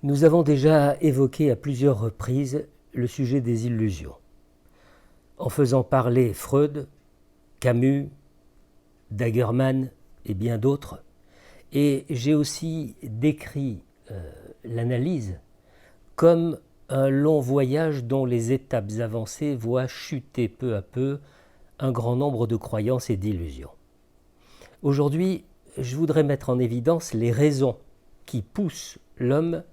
Nous avons déjà évoqué à plusieurs reprises le sujet des illusions, en faisant parler Freud, Camus, Dagerman et bien d'autres. Et j'ai aussi décrit l'analyse comme un long voyage dont les étapes avancées voient chuter peu à peu un grand nombre de croyances et d'illusions. Aujourd'hui, je voudrais mettre en évidence les raisons qui poussent l'homme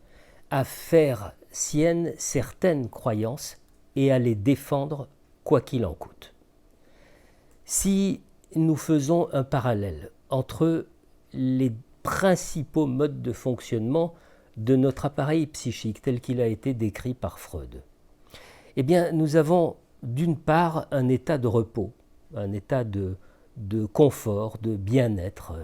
à faire siennes certaines croyances et à les défendre quoi qu'il en coûte. Si nous faisons un parallèle entre les principaux modes de fonctionnement de notre appareil psychique tel qu'il a été décrit par Freud, eh bien, nous avons d'une part un état de repos, un état de confort, de bien-être,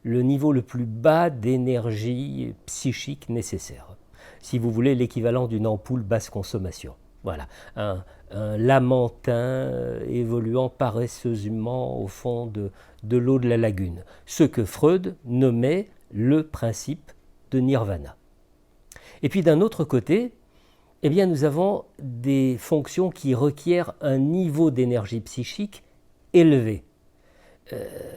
le niveau le plus bas d'énergie psychique nécessaire. Si vous voulez, l'équivalent d'une ampoule basse consommation. Voilà, un lamentin évoluant paresseusement au fond de l'eau de la lagune. Ce que Freud nommait le principe de nirvana. Et puis d'un autre côté, eh bien, nous avons des fonctions qui requièrent un niveau d'énergie psychique élevé.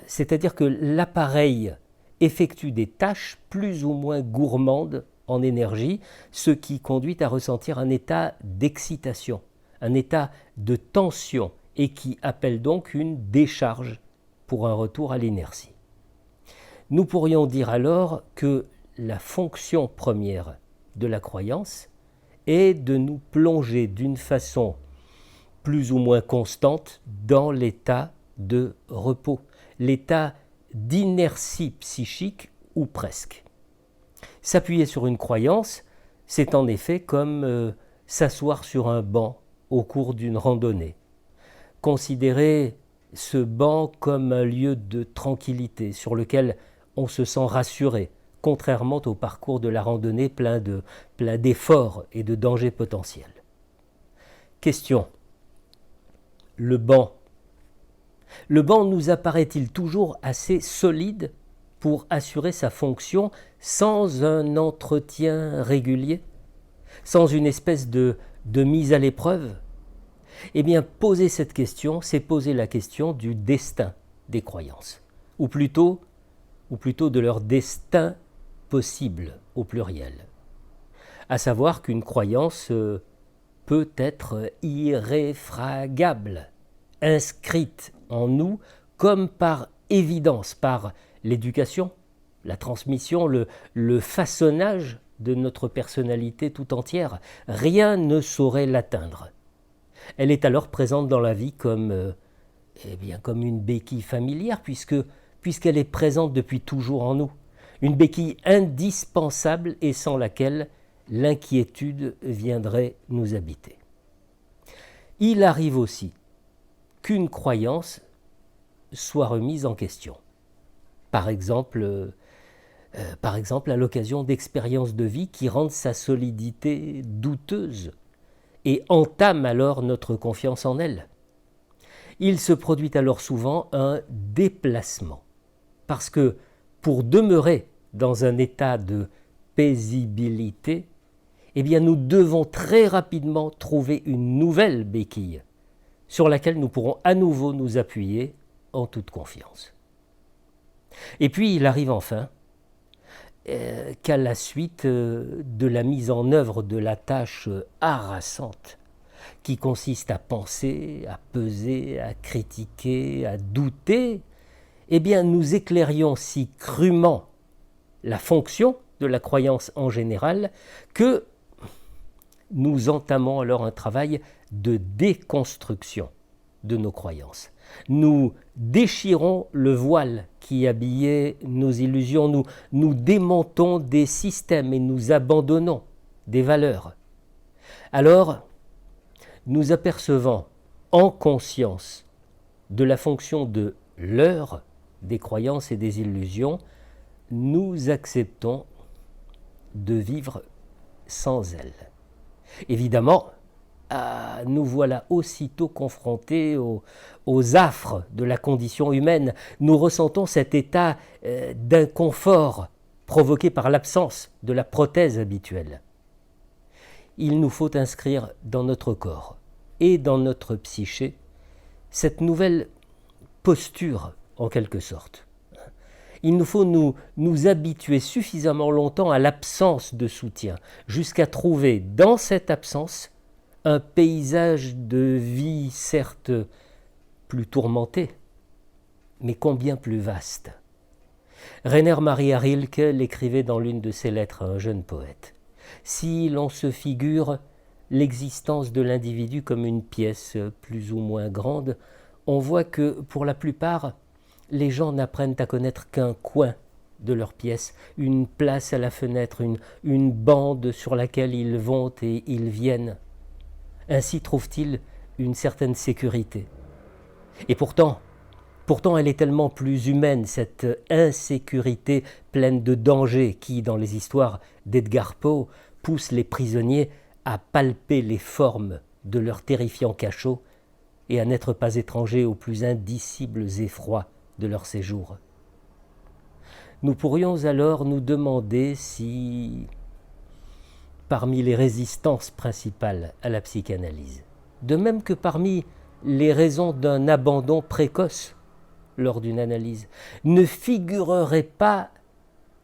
C'est-à-dire que l'appareil effectue des tâches plus ou moins gourmandes en énergie, ce qui conduit à ressentir un état d'excitation, un état de tension et qui appelle donc une décharge pour un retour à l'inertie. Nous pourrions dire alors que la fonction première de la croyance est de nous plonger d'une façon plus ou moins constante dans l'état de repos, l'état d'inertie psychique ou presque. S'appuyer sur une croyance, c'est en effet comme s'asseoir sur un banc au cours d'une randonnée. Considérer ce banc comme un lieu de tranquillité sur lequel on se sent rassuré, contrairement au parcours de la randonnée plein d'efforts et de dangers potentiels. Question. Le banc nous apparaît-il toujours assez solide pour assurer sa fonction sans un entretien régulier, sans une espèce de mise à l'épreuve? Eh bien, poser cette question, c'est poser la question du destin des croyances, ou plutôt de leur destin possible au pluriel. À savoir qu'une croyance peut être irréfragable, inscrite en nous comme par évidence, par l'éducation, la transmission, le façonnage de notre personnalité tout entière. Rien ne saurait l'atteindre. Elle est alors présente dans la vie comme une béquille familière, puisqu'elle est présente depuis toujours en nous. Une béquille indispensable et sans laquelle l'inquiétude viendrait nous habiter. Il arrive aussi qu'une croyance soit remise en question. Par exemple, à l'occasion d'expériences de vie qui rendent sa solidité douteuse et entament alors notre confiance en elle. Il se produit alors souvent un déplacement, parce que pour demeurer dans un état de paisibilité, eh bien nous devons très rapidement trouver une nouvelle béquille sur laquelle nous pourrons à nouveau nous appuyer en toute confiance. Et puis il arrive enfin qu'à la suite de la mise en œuvre de la tâche harassante qui consiste à penser, à peser, à critiquer, à douter, eh bien nous éclairions si crûment la fonction de la croyance en général que nous entamons alors un travail de déconstruction de nos croyances. Nous déchirons le voile qui habillait nos illusions, nous démontons des systèmes et nous abandonnons des valeurs. Alors, nous apercevant en conscience de la fonction de leurre des croyances et des illusions, nous acceptons de vivre sans elles. Évidemment, nous voilà aussitôt confrontés aux affres de la condition humaine. Nous ressentons cet état d'inconfort provoqué par l'absence de la prothèse habituelle. il nous faut inscrire dans notre corps et dans notre psyché cette nouvelle posture, en quelque sorte. Il nous faut nous habituer suffisamment longtemps à l'absence de soutien, jusqu'à trouver dans cette absence un paysage de vie certes plus tourmenté, mais combien plus vaste. Rainer Maria Rilke l'écrivait dans l'une de ses lettres à un jeune poète. Si l'on se figure l'existence de l'individu comme une pièce plus ou moins grande, on voit que pour la plupart, les gens n'apprennent à connaître qu'un coin de leur pièce, une place à la fenêtre, une bande sur laquelle ils vont et ils viennent. Ainsi trouvent-ils une certaine sécurité. Et pourtant elle est tellement plus humaine, cette insécurité pleine de dangers qui, dans les histoires d'Edgar Poe, pousse les prisonniers à palper les formes de leurs terrifiants cachots et à n'être pas étrangers aux plus indicibles effrois de leur séjour. Nous pourrions alors nous demander si, parmi les résistances principales à la psychanalyse, de même que parmi les raisons d'un abandon précoce lors d'une analyse, ne figurerait pas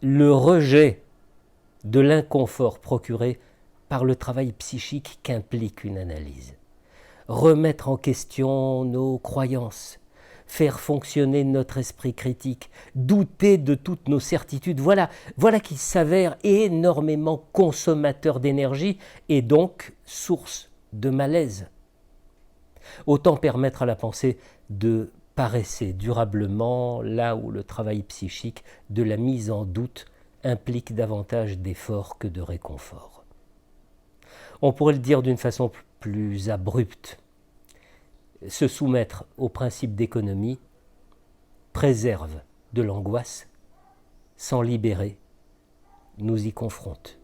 le rejet de l'inconfort procuré par le travail psychique qu'implique une analyse. Remettre en question nos croyances, faire fonctionner notre esprit critique, douter de toutes nos certitudes, voilà qui s'avère énormément consommateur d'énergie et donc source de malaise. Autant permettre à la pensée de paresser durablement là où le travail psychique de la mise en doute implique davantage d'efforts que de réconfort. On pourrait le dire d'une façon plus abrupte. Se soumettre au principe d'économie préserve de l'angoisse, s'en libérer nous y confronte.